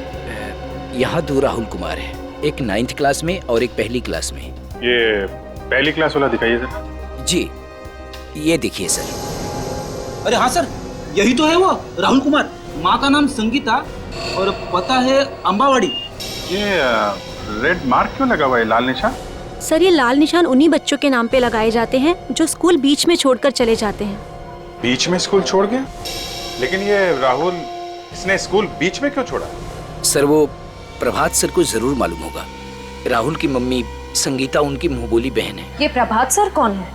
यहाँ 2 राहुल कुमार है, एक 9th क्लास में और एक पहली क्लास में। ये पहली क्लास वाला दिखाइए सर। जी, ये देखिए सर। अरे हाँ सर, यही तो है वो राहुल कुमार। माँ का नाम संगीता और पता है अंबावाड़ी। ये रेड मार्क क्यों लगा हुआ है, लाल निशान? सर, ये लाल निशान उन्हीं बच्चों के नाम पे लगाए जाते हैं जो स्कूल बीच में छोड़कर चले जाते हैं। बीच में स्कूल छोड़ गया? लेकिन ये राहुल, इसने स्कूल बीच में क्यों छोड़ा? सर, वो प्रभात सर को जरूर मालूम होगा। राहुल की मम्मी संगीता उनकी मुंहबोली बहन है। ये प्रभात सर कौन है?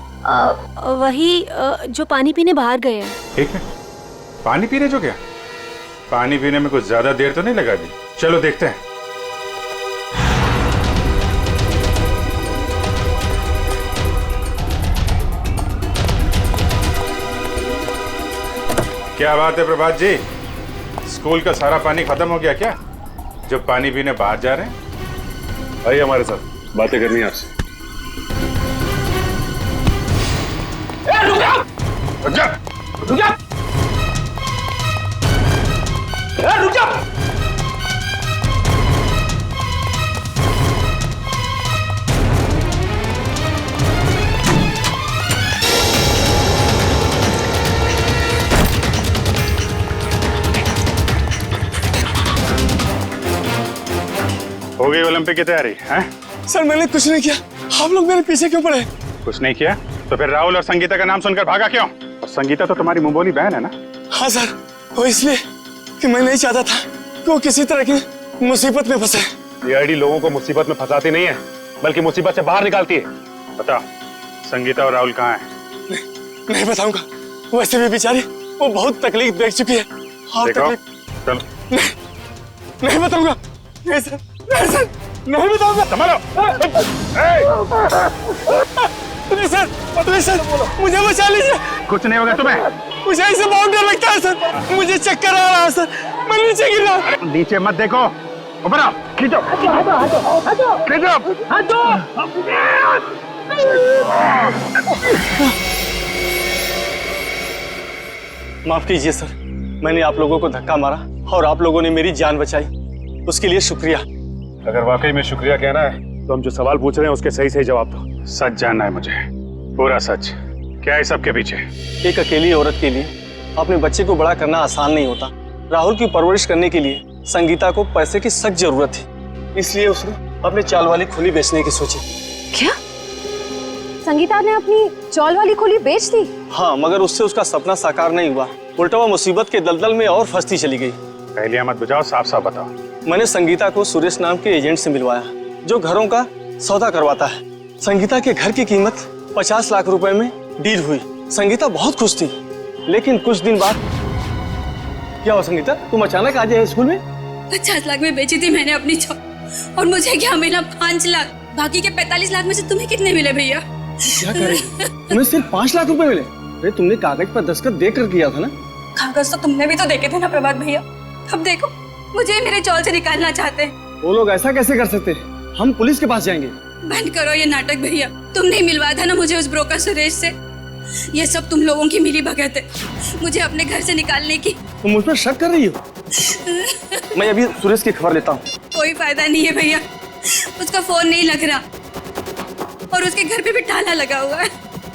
वही जो पानी पीने बाहर गए हैं। ठीक है, पानी पीने जो गया? पानी पीने में कुछ ज्यादा देर तो नहीं लगा दी? चलो देखते हैं। क्या बात है प्रभात जी, स्कूल का सारा पानी खत्म हो गया क्या, जो पानी पीने बाहर जा रहे हैं? आइए हमारे साथ, बातें करनी है आपसे। रुक जा! रुक जा! रुक जा! रुक जा! हो गई ओलंपिक की तैयारी हैं? सर, मैंने कुछ नहीं किया, आप लोग मेरे पीछे क्यों पड़े? कुछ नहीं किया तो फिर राहुल और संगीता का नाम सुनकर भागा क्यों? और संगीता तो तुम्हारी मुंहबोली बहन है ना? हाँ सर, वो इसलिए कि मैं नहीं चाहता था कि वो किसी तरह की मुसीबत में फंसे। सीआईडी लोगों को मुसीबत में फंसाती नहीं है, बल्कि मुसीबत से बाहर निकालती है। बता, संगीता और राहुल कहाँ हैं? नहीं बताऊंगा, वैसे भी बेचारी वो बहुत तकलीफ देख चुकी है। देखो, चलो। नहीं बताऊंगा, नहीं सर, नहीं सर, नहीं बताऊंगा। संभालो। नहीं सर, नहीं सर, मुझे बचा लीजिए। कुछ नहीं होगा तुम्हें। मुझे ऐसे बहुत डर लगता है सर, मुझे चक्कर आ रहा है सर, मैं नीचे गिर रहा हूँ। नीचे मत देखो, ऊपर आओ, खींचो, खींचो। माफ कीजिए सर, मैंने आप लोगों को धक्का मारा और आप लोगों ने मेरी जान बचाई, उसके लिए शुक्रिया। अगर वाकई में शुक्रिया कहना है तो हम जो सवाल पूछ रहे हैं उसके सही सही जवाब दो। सच जानना है मुझे, पूरा सच। क्या है सबके पीछे? एक अकेली औरत के लिए अपने बच्चे को बड़ा करना आसान नहीं होता। राहुल की परवरिश करने के लिए संगीता को पैसे की सख्त जरूरत थी, इसलिए उसने अपनी चाल वाली खुली बेचने की सोची। क्या संगीता ने अपनी चौल वाली खुली बेच दी? हाँ, मगर उससे उसका सपना साकार नहीं हुआ, उल्टा वो मुसीबत के दलदल में और फंसती चली गई। पहले मत बुझाओ, साफ साफ बताओ। मैंने संगीता को सुरेश नाम के एजेंट से मिलवाया जो घरों का सौदा करवाता है। संगीता के घर की कीमत 50 लाख रुपए में डील हुई। संगीता बहुत खुश थी, लेकिन कुछ दिन बाद क्या हुआ संगीता, तुम अचानक आ गए स्कूल में? 50 लाख में बेची थी मैंने अपनी चौल, और मुझे क्या मिला? 5 लाख। बाकी के 45 लाख में से तुम्हें कितने मिले भैया? क्या करें? तुम्हें सिर्फ 5 लाख रुपए मिले? अरे तुमने कागज पर दस्तखत देकर किया था ना? कागज तो तुमने भी तो देखे थे ना प्रभात भैया। अब देखो मुझे मेरे चौल से निकालना चाहते हैं। वो लोग ऐसा कैसे कर सकते हैं? हम पुलिस के पास जाएंगे। बंद करो ये नाटक भैया। तुमने ही मिलवाया था ना मुझे उस ब्रोकर सुरेश से। ये सब तुम लोगों की मिली भगत है मुझे अपने घर से निकालने की। तुम मुझ पर शक कर रही हो? मैं अभी सुरेश की खबर लेता हूँ। कोई फायदा नहीं है भैया, उसका फोन नहीं लग रहा और उसके घर पे भी ताला लगा हुआ है।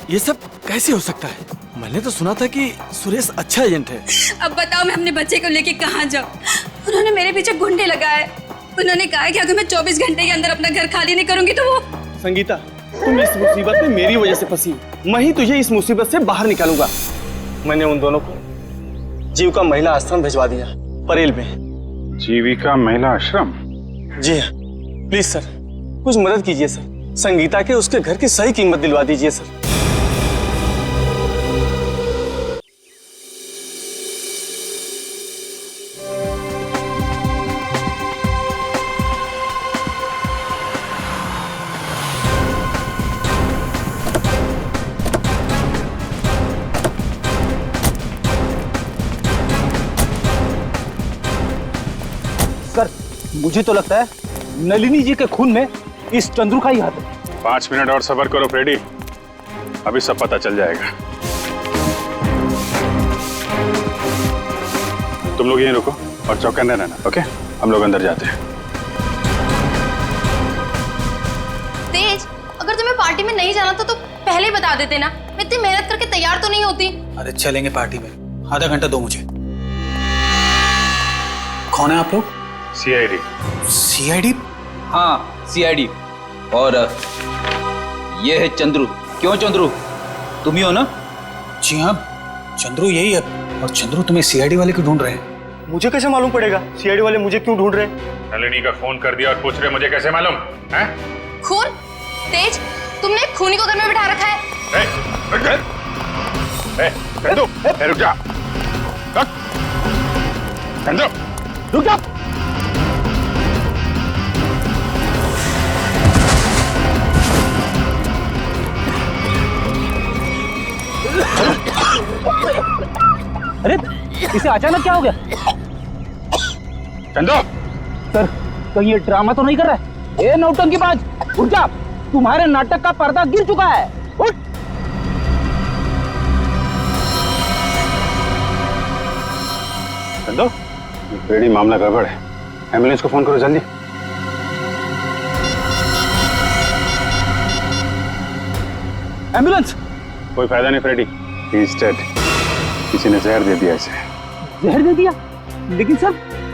ये सब कैसे हो सकता है? मैंने तो सुना था कि सुरेश अच्छा एजेंट है। अब बताओ मैं अपने बच्चे को लेके कहाँ जाऊँ? उन्होंने मेरे पीछे गुंडे लगाए। उन्होंने कहा कि अगर मैं 24 घंटे के अंदर अपना घर खाली नहीं करूंगी तो वो। संगीता, तुम इस मुसीबत में मेरी वजह से फंसी। मैं ही तुझे इस मुसीबत से बाहर निकालूंगा। मैंने उन दोनों को जीविका महिला आश्रम भिजवा दिया, परेल में। जीविका महिला आश्रम? जी हाँ, प्लीज सर कुछ मदद कीजिए सर। संगीता के उसके घर की सही कीमत दिलवा दीजिए सर। सर, मुझे तो लगता है नलिनी जी के खून में इस चंद्रू का ही हाथ है। 5 मिनट और सब्र करो फ्रेडी, अभी सब पता चल जाएगा। तुम लोग यहीं रुको और चौकन्ने रहना, ओके? हम लोग अंदर जाते हैं। तेज, अगर तुम्हें पार्टी में नहीं जाना था तो पहले ही बता देते ना। मैं इतनी मेहनत करके तैयार तो नहीं होती। अरे चलेंगे पार्टी में, आधा घंटा दो मुझे। कौन है आप लोग? सीआईडी। सीआईडी? हाँ सीआईडी। और ये है चंद्रू। क्यों चंद्रू, तुम ही हो ना? जी हाँ, चंद्रू यही है। और चंद्रू तुम्हें सीआईडी वाले क्यों ढूंढ रहे हैं? मुझे कैसे मालूम पड़ेगा सीआईडी वाले मुझे क्यों ढूंढ रहे हैं? नलिनी का फोन कर दिया और पूछ रहे मुझे कैसे मालूम है? खून? तेज, तुमने खूनी को घर में बिठा रखा है। रुक जा, रुक जा। अरे इसे अचानक क्या हो गया? चंदो, सर कहीं ये ड्रामा तो नहीं कर रहा है? ए नौटंकीबाज, उठ जा, तुम्हारे नाटक का पर्दा गिर चुका है। उठ। चंदो, फ्रेडी मामला गड़बड़ है, एम्बुलेंस को फोन करो जल्दी। एम्बुलेंस? कोई फायदा नहीं फ्रेडी, ही इज डेड। किसी ने जहर दे दिया इसे। जहर दे दिया? लेकिन सर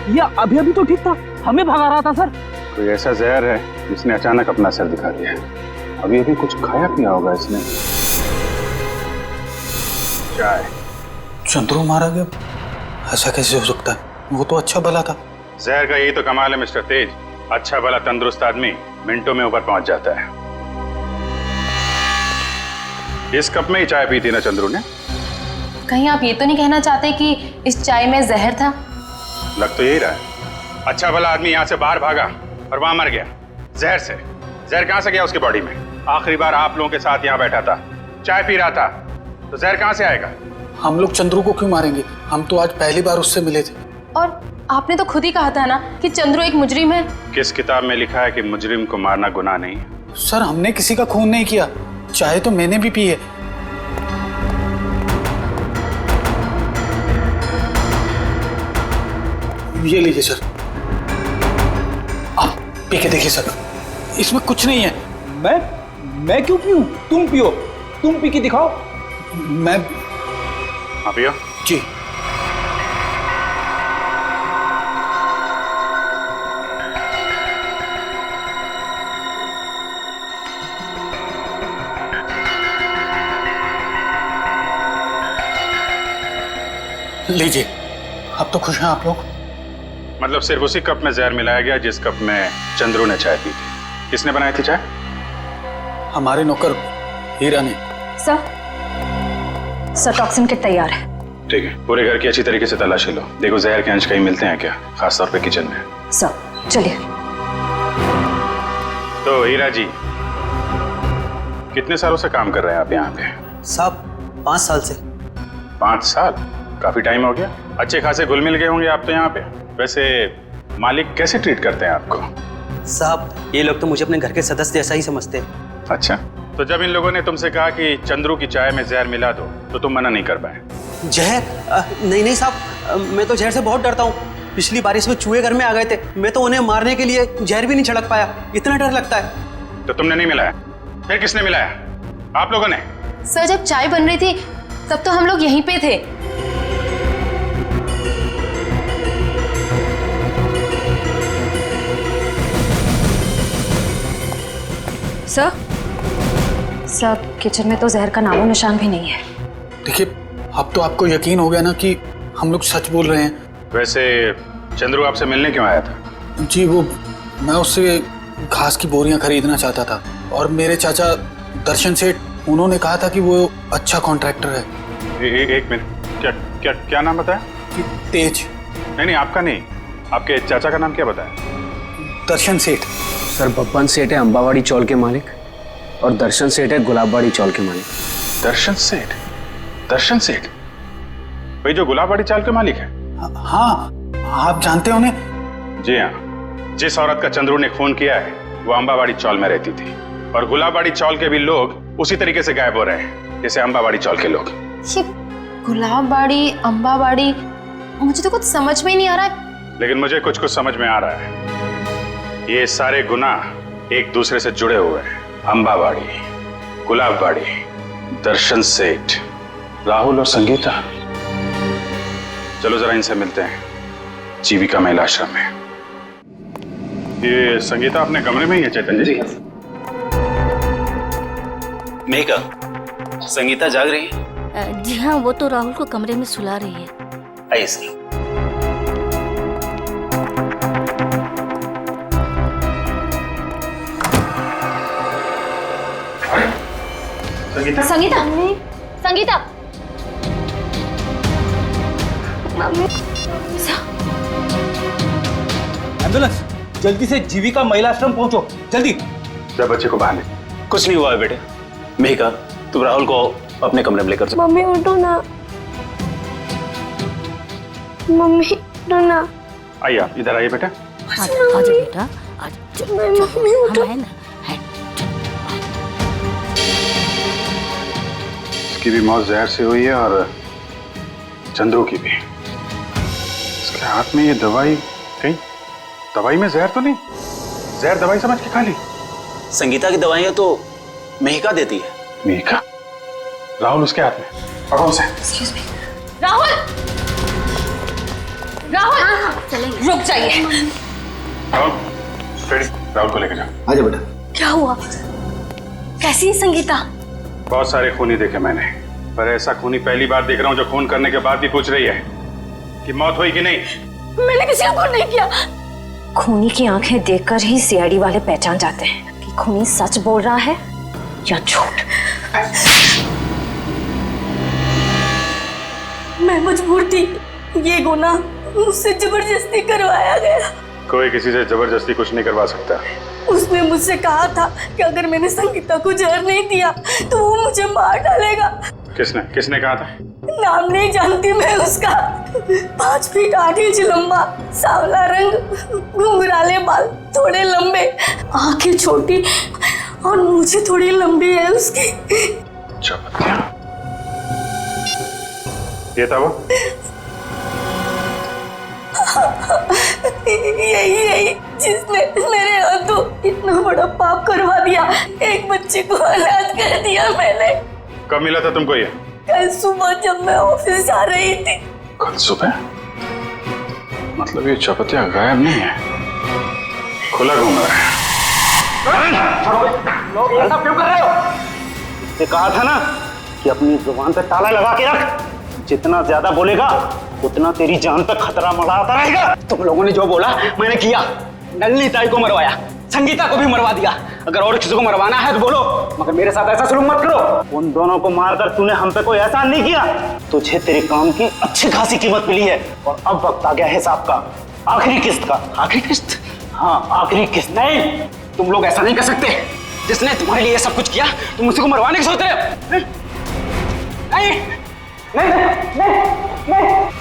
ये अभी अभी तो ठीक था, हमें भगा रहा था सर। कोई ऐसा जहर है जिसने अचानक अपना सर दिखा दिया। अभी अभी कुछ खाया पिया होगा इसने। चाय। चंद्रू मारा गया? ऐसा कैसे हो सकता है? वो तो अच्छा भला था। जहर का यही तो कमाल है मिस्टर तेज, अच्छा भला तंदुरुस्त आदमी मिनटों में ऊपर पहुंच जाता है। इस कप में ही चाय पी थी ना चंद्रू ने? कहीं आप ये तो नहीं कहना चाहते कि इस चाय में जहर था? लग तो यही रहा है। अच्छा भला आदमी यहाँ से बाहर भागा और वहां मर गया जहर से। जहर कहां से गया उसकी बॉडी में? आखिरी बार आप लोगों के साथ यहाँ बैठा था, चाय पी रहा था, तो जहर कहां से आएगा? हम लोग चंद्रू को क्यों मारेंगे? हम तो आज पहली बार उससे मिले थे। और आपने तो खुद ही कहा था ना कि चंद्रू एक मुजरिम है। किस किताब में लिखा है कि मुजरिम को मारना गुनाह नहीं है? सर हमने किसी का खून नहीं किया, चाय तो मैंने भी पी है। ये लीजिए सर, आप पी के देखिए सर, इसमें कुछ नहीं है। मैं क्यों पीऊं? तुम पियो, तुम पी के दिखाओ। मैं। हाँ पियो। जी जी। लीजिए, अब तो खुश हैं आप लोग? मतलब सिर्फ उसी कप में जहर मिलाया गया जिस कप में चंद्रू ने चाय पी थी। किसने बनाई थी चाय? हमारे नौकर हीरा ने। सर टॉक्सिन किट तैयार है। ठीक है, पूरे घर की अच्छी तरीके से तलाशी लो, देखो जहर के अंश कहीं मिलते हैं क्या, खासतौर पे किचन में। सर चलिए। तो हीरा जी, कितने सालों से काम कर रहे हैं आप यहाँ पे? साहब 5 साल से। 5 साल? काफी टाइम हो गया। अच्छे खासे घुल मिल गए होंगे आप तो यहाँ पे। वैसे मालिक कैसे ट्रीट करते हैं आपको? साहब ये लोग तो मुझे अपने घर के सदस्य जैसा ही समझते हैं। अच्छा, तो जब इन लोगों ने तुमसे कहा कि चंद्रू की चाय में जहर मिला दो तो तुम मना नहीं कर पाए? जहर? नहीं साहब, मैं तो जहर से बहुत डरता हूँ। पिछली बारिश में चूहे घर में आ गए थे, मैं तो उन्हें मारने के लिए जहर भी नहीं छिड़क पाया, इतना डर लगता है। तो तुमने नहीं मिलाया? फिर किसने मिलाया? आप लोगों ने? सर जब चाय बन रही थी तब तो हम लोग यहीं पे थे। सर किचन में तो जहर का नामो निशान भी नहीं है। देखिए, अब तो आपको यकीन हो गया ना कि हम लोग सच बोल रहे हैं। वैसे चंद्रू आपसे मिलने क्यों आया था? जी वो मैं उससे घास की बोरियां खरीदना चाहता था और मेरे चाचा दर्शन सेठ, उन्होंने कहा था कि वो अच्छा कॉन्ट्रैक्टर है। एक मिनट, क्या क्या क्या नाम बताया? तेज। नहीं, आपका नहीं, आपके चाचा का नाम क्या बताया? दर्शन सेठ। सर बब्बन सेठ है अंबावाड़ी चौल के मालिक और दर्शन सेठ है गुलाबबाड़ी चौल के मालिक। दर्शन सेठ? दर्शन सेठ भाई जो गुलाबबाड़ी चाल के मालिक है? हाँ, आप जानते हो उन्हें? जी हाँ, जिस औरत का चंद्रू ने खून किया है वो अंबावाड़ी चौल में रहती थी और गुलाबबाड़ी चौल के भी लोग उसी तरीके से गायब हो रहे हैं जैसे अंबावाड़ी चौल के लोग। ये गुलाबबाड़ी, अंबावाड़ी, मुझे तो कुछ समझ में ही नहीं आ रहा है। लेकिन मुझे कुछ कुछ समझ में आ रहा है। ये सारे गुनाह एक दूसरे से जुड़े हुए हैं। अंबावाड़ी, गुलाबबाड़ी, दर्शन सेठ, राहुल और संगीता। चलो जरा इनसे मिलते हैं जीविका महिला आश्रम में। ये संगीता अपने कमरे में ही है चैतन्य जी? मेघा, संगीता जाग रही है? जी हाँ, वो तो राहुल को कमरे में सुला रही है। आइए sir. Sangeeta? Sangeeta, Sangeeta, mummy. Ambulance, जल्दी से जीविका महिला आश्रम पहुंचो, जल्दी। जब बच्चे को बाहर ले। कुछ नहीं हुआ है बेटे। मेघा, तुम राहुल को अपने कमरे में लेकर जाओ। मम्मी उठो ना, मम्मी उठो ना। आइए आप इधर आइए बेटा। आजा बेटा, मम्मी उठो। हम है ना। इसकी भी मौत जहर से हुई है और चंद्रू की भी। इसके हाथ में ये दवाई, कहीं दवाई में जहर तो नहीं? जहर दवाई समझ के खा ली? संगीता की दवाइयां तो मेघा देती है। मेघा? राहुल उसके हाथ में, पकड़ो उसे। Excuse me. राहुल, राहुल, चलेंगे। रुक जाइए। राहुल, फ्रेडी, राहुल को लेकर जाओ। आजा बेटा। क्या हुआ? कैसी है संगीता? बहुत सारे खूनी देखे मैंने, पर ऐसा खूनी पहली बार देख रहा हूँ जो खून करने के बाद भी पूछ रही है कि मौत हुई कि नहीं। मैंने किसी को खून नहीं किया। खूनी की आंखें देखकर ही सीआईडी वाले पहचान जाते हैं कि खूनी सच बोल रहा है या झूठ। मैं मजबूर थी, ये गुनाह मुझसे जबरदस्ती करवाया गया। कोई किसी से जबरदस्ती कुछ नहीं करवा सकता। उसने मुझसे कहा था कि अगर मैंने संगीता को जहर नहीं दिया तो वो मुझे मार डालेगा। किसने किसने कहा था? नाम नहीं जानती मैं उसका। 5 फीट 8 इंच लंबा, सांवला रंग, घुंघराले बाल, थोड़े लंबे, आंखें छोटी और मुझे थोड़ी लंबी है उसकी। ये था वो? यही जिसने मेरे हाथों इतना बड़ा पाप करवा दिया। एक बच्चे को अनाथ कर दिया मैंने। कब मिला था तुमको ये? कल सुबह जब मैं ऑफिस जा रही थी। कल सुबह? मतलब ये चपतिया गायब नहीं है, खुला घूम रहा है। लोग ये सब क्यों कर रहे हो? इससे कहा था ना कि अपनी जुबान पे ताला लगा के रख। जितना ज्यादा बोलेगा उतना तेरी जान पे खतरा मंडराता रहेगा। तुम लोगों ने जो बोला मैंने किया। नलिनी ताई को मरवाया, संगीता को भी मरवा दिया। अगर और किसी को मरवाना है तो बोलो, मगर मेरे साथ ऐसा सलूक मत करो। उन दोनों को मारकर तूने हम पे कोई एहसान नहीं किया। तुझे तेरे काम की अच्छी खासी कीमत मिली है और अब वक्त आ गया हिसाब का, आखिरी किस्त का। आखिरी किस्त? हाँ, आखिरी किस्त। नहीं, तुम लोग ऐसा नहीं कर सकते। जिसने तुम्हारे लिए सब कुछ किया तुम उसी को मरवाने की सोच रहे हो? नहीं नहीं नहीं नहीं, नहीं।